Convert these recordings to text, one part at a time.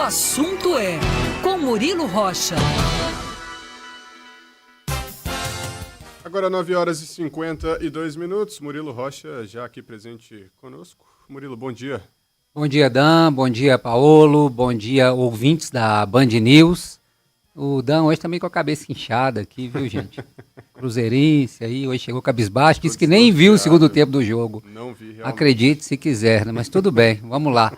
assunto é com Murilo Rocha. Agora 9 horas e 52 minutos. Murilo Rocha já aqui presente conosco. Murilo, bom dia. Bom dia, Dan. Bom dia, Paolo. Bom dia, ouvintes da Band News. O Dan hoje tá meio com a cabeça inchada aqui, viu, gente? Cruzeirense aí, hoje chegou cabisbaixo, disse que nem viu o segundo tempo do jogo. Não vi, realmente. Acredite se quiser, né? Mas tudo bem, vamos lá.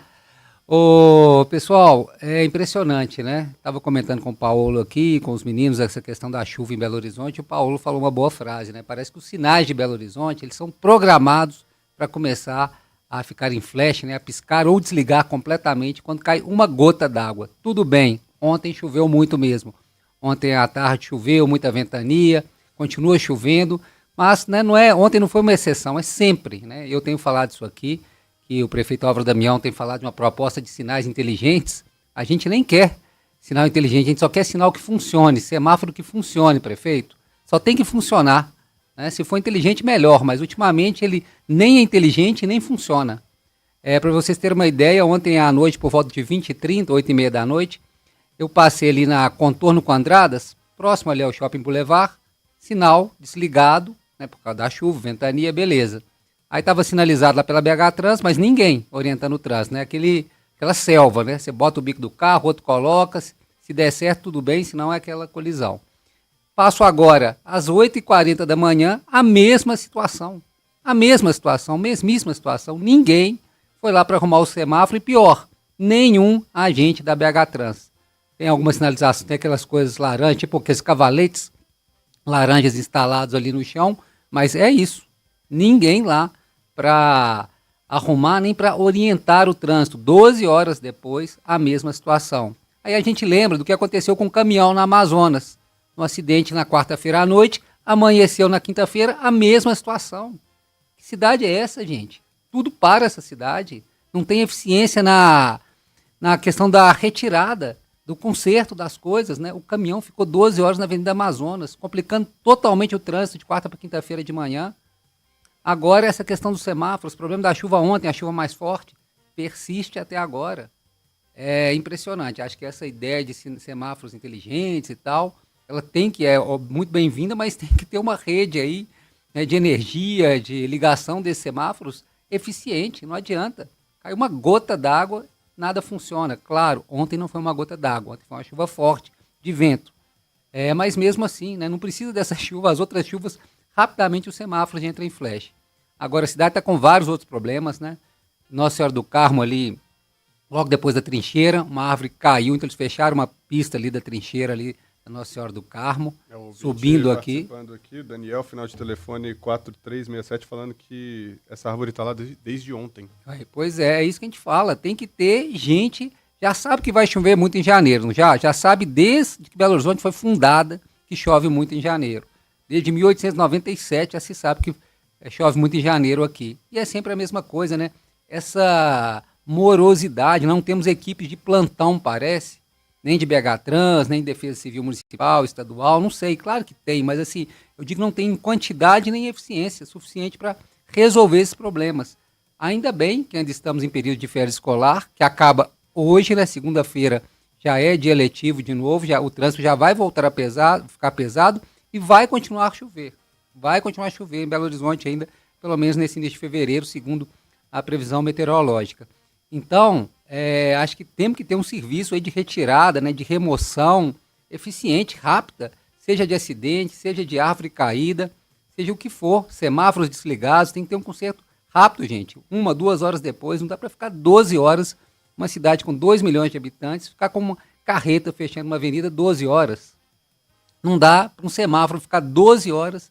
Ô, pessoal, é impressionante, né? Tava comentando com o Paolo aqui, com os meninos, essa questão da chuva em Belo Horizonte. O Paolo falou uma boa frase, né? Parece que os sinais de Belo Horizonte, eles são programados para começar a ficar em flash, né? A piscar ou desligar completamente quando cai uma gota d'água. Tudo bem, ontem choveu muito mesmo. Ontem à tarde choveu, muita ventania, continua chovendo, mas né, ontem não foi uma exceção, é sempre, né? Eu tenho falado isso aqui, que o prefeito Álvaro Damião tem falado de uma proposta de sinais inteligentes. A gente nem quer sinal inteligente, a gente só quer sinal que funcione, semáforo que funcione, prefeito. Só tem que funcionar, né? Se for inteligente, melhor, mas ultimamente ele nem é inteligente nem funciona. Para vocês terem uma ideia, ontem à noite, por volta de 20h30, 8h30 da noite, eu passei ali na Contorno com Andradas, próximo ali ao Shopping Boulevard, sinal desligado, né, por causa da chuva, ventania, beleza. Aí estava sinalizado lá pela BH Trans, mas ninguém orientando o trânsito, né? Aquela selva, né? Você bota o bico do carro, outro coloca, se der certo, tudo bem, senão é aquela colisão. Passo agora, às 8h40 da manhã, a mesma situação, mesmíssima situação. Ninguém foi lá para arrumar o semáforo e pior, nenhum agente da BH Trans. Tem alguma sinalização, tem aquelas coisas laranjas, tipo aqueles cavaletes laranjas instalados ali no chão, mas é isso. Ninguém lá para arrumar nem para orientar o trânsito. 12 horas depois, a mesma situação. Aí a gente lembra do que aconteceu com o caminhão na Amazonas. Um acidente na quarta-feira à noite, amanheceu na quinta-feira, a mesma situação. Que cidade é essa, gente? Tudo para essa cidade. Não tem eficiência na questão da retirada, do conserto das coisas, né? O caminhão ficou 12 horas na Avenida Amazonas, complicando totalmente o trânsito de quarta para quinta-feira de manhã. Agora, essa questão dos semáforos, o problema da chuva ontem, a chuva mais forte, persiste até agora. É impressionante. Acho que essa ideia de semáforos inteligentes e tal, ela é muito bem-vinda, mas tem que ter uma rede aí, né, de energia, de ligação desses semáforos eficiente. Não adianta. Cai uma gota d'água, nada funciona. Claro, ontem não foi uma gota d'água, ontem foi uma chuva forte, de vento. Mas mesmo assim, né, não precisa dessa chuva, as outras chuvas, rapidamente os semáforos entram em flash. Agora, a cidade está com vários outros problemas, né? Nossa Senhora do Carmo ali, logo depois da trincheira, uma árvore caiu, então eles fecharam uma pista ali da trincheira ali, da Nossa Senhora do Carmo, subindo aqui. Daniel, final de telefone 4367, falando que essa árvore está lá desde ontem. Pois é isso que a gente fala, tem que ter gente, já sabe que vai chover muito em janeiro, não já? Já sabe desde que Belo Horizonte foi fundada que chove muito em janeiro. Desde 1897 já se sabe que chove muito em janeiro aqui. E é sempre a mesma coisa, né? Essa morosidade, não temos equipes de plantão, parece, nem de BH Trans, nem de Defesa Civil Municipal, Estadual, não sei, claro que tem, mas assim, eu digo que não tem quantidade nem eficiência suficiente para resolver esses problemas. Ainda bem que ainda estamos em período de férias escolar, que acaba hoje, né? Segunda-feira já é dia letivo de novo, o trânsito já vai voltar a ficar pesado, e vai continuar a chover. Vai continuar a chover em Belo Horizonte ainda, pelo menos nesse início de fevereiro, segundo a previsão meteorológica. Então, acho que temos que ter um serviço aí de retirada, né, de remoção eficiente, rápida, seja de acidente, seja de árvore caída, seja o que for, semáforos desligados, tem que ter um conserto rápido, gente. 1, 2 horas depois, não dá para ficar 12 horas, uma cidade com 2 milhões de habitantes, ficar com uma carreta fechando uma avenida 12 horas. Não dá para um semáforo ficar 12 horas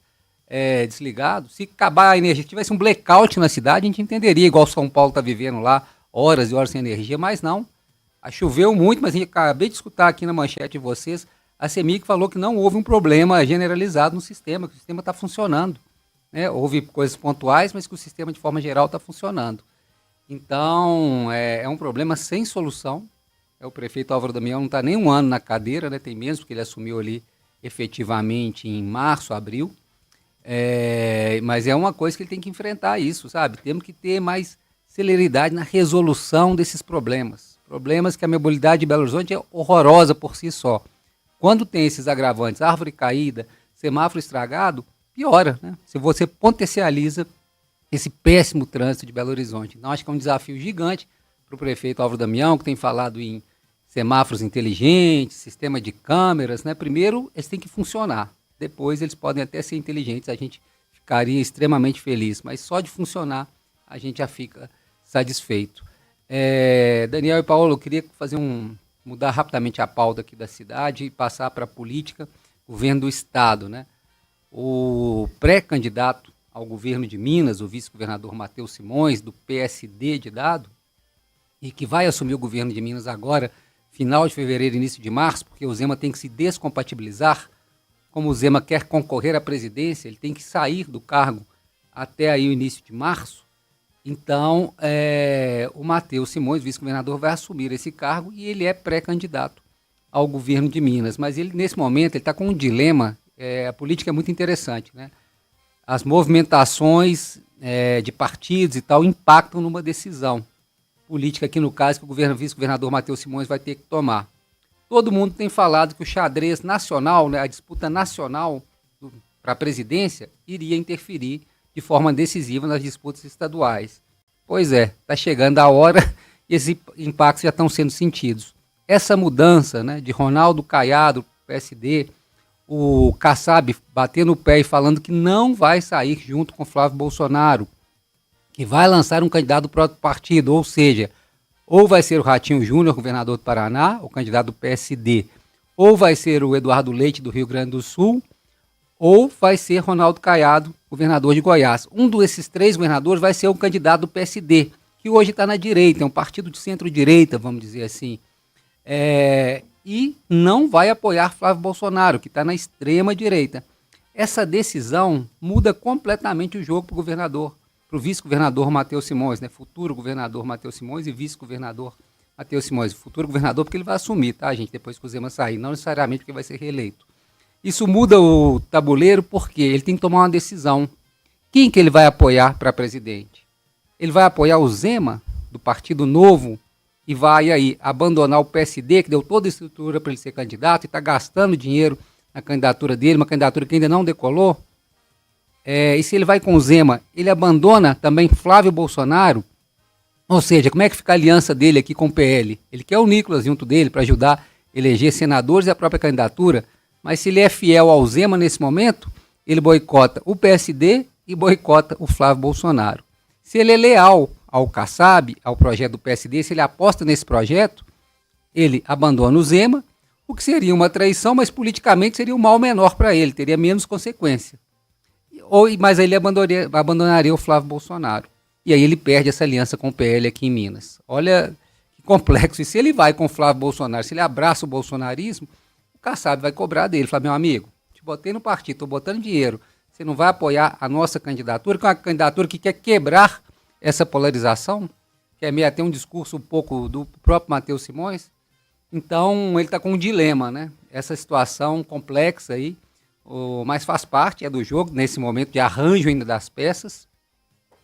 desligado. Se acabar a energia, se tivesse um blackout na cidade, a gente entenderia, igual São Paulo está vivendo lá, horas e horas sem energia, mas não. Choveu muito, mas a gente acabei de escutar aqui na manchete de vocês, a CEMIG falou que não houve um problema generalizado no sistema, que o sistema está funcionando. Né? Houve coisas pontuais, mas que o sistema de forma geral está funcionando. Então, é um problema sem solução. O prefeito Álvaro Damião não está nem um ano na cadeira, né? Tem menos, porque ele assumiu ali efetivamente em março, abril, mas é uma coisa que ele tem que enfrentar isso, sabe? Temos que ter mais celeridade na resolução desses problemas. Problemas que a mobilidade de Belo Horizonte é horrorosa por si só. Quando tem esses agravantes, árvore caída, semáforo estragado, piora, né? Se você potencializa esse péssimo trânsito de Belo Horizonte. Então, acho que é um desafio gigante para o prefeito Álvaro Damião, que tem falado em semáforos inteligentes, sistema de câmeras, né? Primeiro, eles têm que funcionar. Depois, eles podem até ser inteligentes. A gente ficaria extremamente feliz. Mas só de funcionar, a gente já fica satisfeito. Daniel e Paulo, eu queria mudar rapidamente a pauta aqui da cidade e passar para a política, governo do Estado, né? O pré-candidato ao governo de Minas, o vice-governador Matheus Simões, do PSD de Dado, e que vai assumir o governo de Minas agora, final de fevereiro, início de março, porque o Zema tem que se descompatibilizar. Como o Zema quer concorrer à presidência, ele tem que sair do cargo até aí o início de março. Então, o Matheus Simões, vice-governador, vai assumir esse cargo e ele é pré-candidato ao governo de Minas. Mas ele, nesse momento, ele está com um dilema. A política é muito interessante, né? As movimentações de partidos e tal impactam numa decisão política, aqui no caso, que o vice-governador Matheus Simões vai ter que tomar. Todo mundo tem falado que o xadrez nacional, né, a disputa nacional para a presidência, iria interferir de forma decisiva nas disputas estaduais. Pois é, está chegando a hora e esses impactos já estão sendo sentidos. Essa mudança, né, de Ronaldo Caiado, PSD, o Kassab batendo o pé e falando que não vai sair junto com Flávio Bolsonaro, que vai lançar um candidato do próprio partido, ou seja, ou vai ser o Ratinho Júnior, governador do Paraná, o candidato do PSD, ou vai ser o Eduardo Leite, do Rio Grande do Sul, ou vai ser Ronaldo Caiado, governador de Goiás. Um desses três governadores vai ser o candidato do PSD, que hoje está na direita, é um partido de centro-direita, vamos dizer assim, e não vai apoiar Flávio Bolsonaro, que está na extrema-direita. Essa decisão muda completamente o jogo para o governador, para o vice-governador Matheus Simões, né? Futuro governador Matheus Simões e vice-governador Matheus Simões. Futuro governador porque ele vai assumir, tá, gente? Depois que o Zema sair, não necessariamente porque vai ser reeleito. Isso muda o tabuleiro porque ele tem que tomar uma decisão. Quem que ele vai apoiar para presidente? Ele vai apoiar o Zema, do Partido Novo, e vai aí abandonar o PSD, que deu toda a estrutura para ele ser candidato e está gastando dinheiro na candidatura dele, uma candidatura que ainda não decolou? E se ele vai com o Zema, ele abandona também Flávio Bolsonaro? Ou seja, como é que fica a aliança dele aqui com o PL? Ele quer o Nicolas junto dele para ajudar a eleger senadores e a própria candidatura, mas se ele é fiel ao Zema nesse momento, ele boicota o PSD e boicota o Flávio Bolsonaro. Se ele é leal ao Kassab, ao projeto do PSD, se ele aposta nesse projeto, ele abandona o Zema, o que seria uma traição, mas politicamente seria um mal menor para ele, teria menos consequência. Mas aí ele abandonaria o Flávio Bolsonaro. E aí ele perde essa aliança com o PL aqui em Minas. Olha que complexo. E se ele vai com o Flávio Bolsonaro, se ele abraça o bolsonarismo, o Kassab vai cobrar dele. Fala, meu amigo, te botei no partido, estou botando dinheiro. Você não vai apoiar a nossa candidatura, que é uma candidatura que quer quebrar essa polarização, quer meio até um discurso um pouco do próprio Matheus Simões. Então ele está com um dilema, né? Essa situação complexa aí, mas faz parte do jogo, nesse momento de arranjo ainda das peças.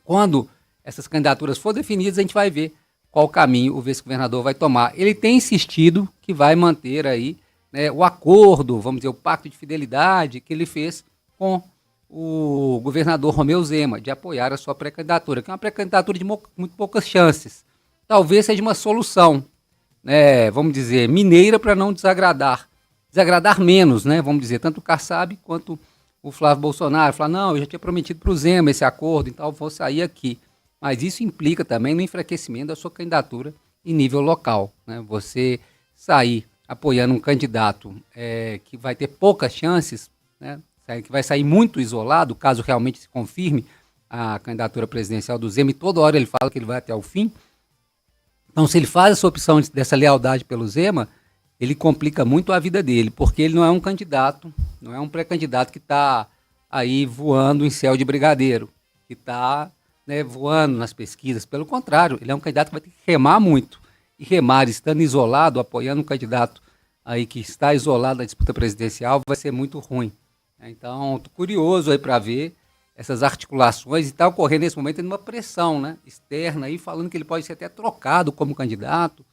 Quando essas candidaturas forem definidas, a gente vai ver qual caminho o vice-governador vai tomar. Ele tem insistido que vai manter aí, né, o acordo, vamos dizer, o pacto de fidelidade que ele fez com o governador Romeu Zema, de apoiar a sua pré-candidatura, que é uma pré-candidatura de muito poucas chances. Talvez seja uma solução, né, vamos dizer, mineira para não desagradar menos, né, vamos dizer, tanto o Kassab quanto o Flávio Bolsonaro. Falar, não, eu já tinha prometido para o Zema esse acordo, então eu vou sair aqui. Mas isso implica também no enfraquecimento da sua candidatura em nível local, né? Você sair apoiando um candidato que vai ter poucas chances, né, que vai sair muito isolado, caso realmente se confirme a candidatura presidencial do Zema, e toda hora ele fala que ele vai até o fim. Então, se ele faz essa opção dessa lealdade pelo Zema, ele complica muito a vida dele, porque ele não é um candidato, não é um pré-candidato que está aí voando em céu de brigadeiro, que está, né, voando nas pesquisas. Pelo contrário, ele é um candidato que vai ter que remar muito. E remar estando isolado, apoiando um candidato aí que está isolado da disputa presidencial, vai ser muito ruim. Então, estou curioso aí para ver essas articulações, e está ocorrendo nesse momento uma pressão, né, externa, aí, falando que ele pode ser até trocado como candidato.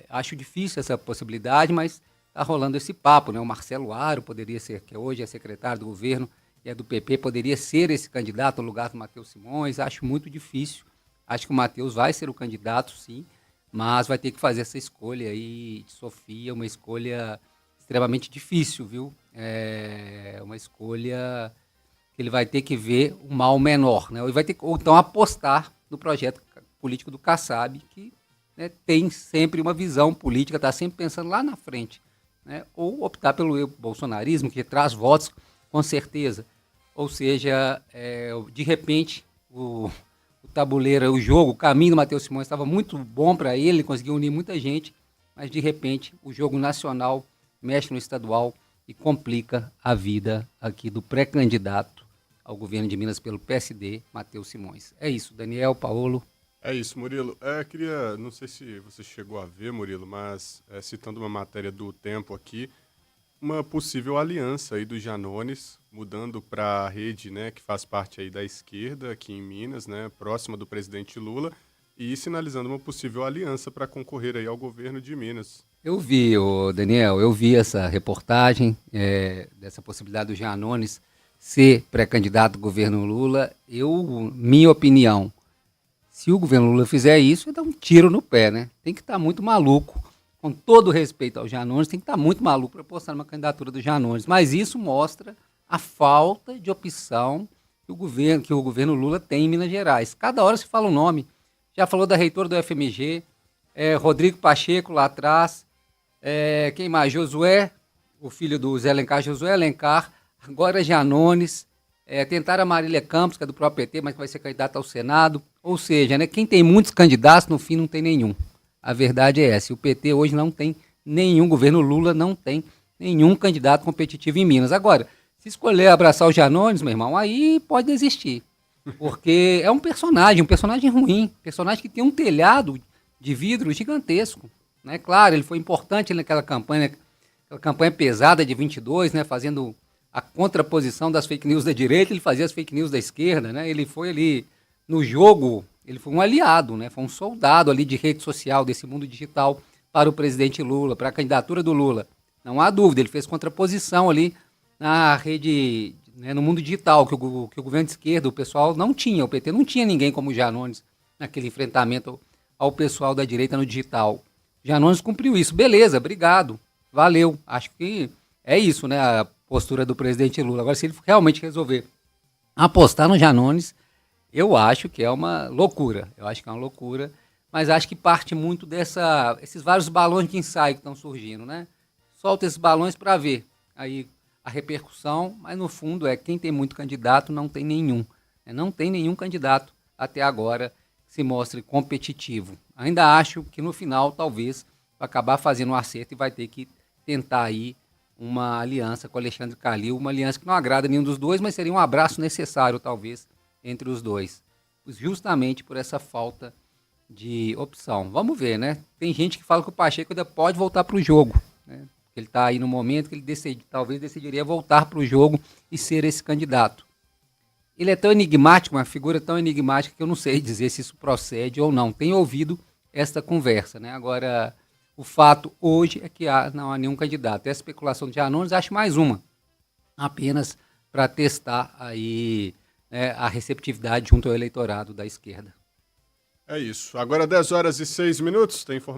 Acho difícil essa possibilidade, mas está rolando esse papo, né? O Marcelo Aro poderia ser, que hoje é secretário do governo e é do PP, poderia ser esse candidato no lugar do Matheus Simões. Acho muito difícil. Acho que o Matheus vai ser o candidato, sim, mas vai ter que fazer essa escolha aí de Sofia, uma escolha extremamente difícil, viu? Uma escolha que ele vai ter que ver o mal menor, né? Ou então apostar no projeto político do Kassab, que, né, tem sempre uma visão política, está sempre pensando lá na frente, né? Ou optar pelo bolsonarismo, que traz votos, com certeza. Ou seja, de repente, o tabuleiro, o jogo, o caminho do Matheus Simões estava muito bom para ele conseguiu unir muita gente, mas de repente o jogo nacional mexe no estadual e complica a vida aqui do pré-candidato ao governo de Minas pelo PSD, Matheus Simões. É isso, Daniel, Paulo. É isso, Murilo. Não sei se você chegou a ver, Murilo, mas citando uma matéria do Tempo aqui, uma possível aliança aí do Janones, mudando para a rede, né, que faz parte aí da esquerda aqui em Minas, né, próxima do presidente Lula, e sinalizando uma possível aliança para concorrer aí ao governo de Minas. Eu vi, Daniel, essa reportagem dessa possibilidade do Janones ser pré-candidato do governo Lula. Minha opinião, se o governo Lula fizer isso, vai dar um tiro no pé, né? Tem que estar muito maluco, com todo respeito ao Janones, tem que estar muito maluco para apostar numa candidatura do Janones. Mas isso mostra a falta de opção que o governo Lula tem em Minas Gerais. Cada hora se fala um nome. Já falou da reitora do FMG, Rodrigo Pacheco lá atrás, quem mais? Josué, o filho do Zé Alencar, Josué Alencar, agora Janones, tentaram a Marília Campos, que é do próprio PT, mas que vai ser candidata ao Senado. Ou seja, né, quem tem muitos candidatos, no fim não tem nenhum. A verdade é essa. O PT hoje não tem nenhum, o governo Lula não tem nenhum candidato competitivo em Minas. Agora, se escolher abraçar o Janones, meu irmão, aí pode desistir. Porque é um personagem ruim, personagem que tem um telhado de vidro gigantesco. Né? Claro, ele foi importante naquela campanha pesada de 22, né, fazendo a contraposição das fake news da direita, ele fazia as fake news da esquerda, né? Ele foi ali no jogo, ele foi um aliado, né? Foi um soldado ali de rede social, desse mundo digital, para o presidente Lula, para a candidatura do Lula. Não há dúvida, ele fez contraposição ali na rede, né, no mundo digital, que o governo de esquerda, o pessoal não tinha, o PT não tinha ninguém como o Janones naquele enfrentamento ao pessoal da direita no digital. Janones cumpriu isso, beleza, obrigado, valeu. Acho que é isso, né, a postura do presidente Lula. Agora, se ele realmente resolver apostar no Janones, eu acho que é uma loucura. Mas acho que parte muito esses vários balões de ensaio que estão surgindo, né? Solta esses balões para ver aí a repercussão, mas no fundo quem tem muito candidato não tem nenhum. Não tem nenhum candidato até agora que se mostre competitivo. Ainda acho que no final, talvez, vai acabar fazendo um acerto e vai ter que tentar aí uma aliança com Alexandre Calil, uma aliança que não agrada nenhum dos dois, mas seria um abraço necessário, talvez, entre os dois, justamente por essa falta de opção. Vamos ver, né? Tem gente que fala que o Pacheco ainda pode voltar para o jogo, né? Ele está aí no momento que ele talvez decidiria voltar para o jogo e ser esse candidato. Ele é tão enigmático, uma figura tão enigmática, que eu não sei dizer se isso procede ou não. Tenho ouvido esta conversa, né? Agora, o fato hoje é que não há nenhum candidato. Essa especulação de Janones, acho mais uma, apenas para testar aí, né, a receptividade junto ao eleitorado da esquerda. É isso. Agora 10 horas e 6 minutos, tem informação.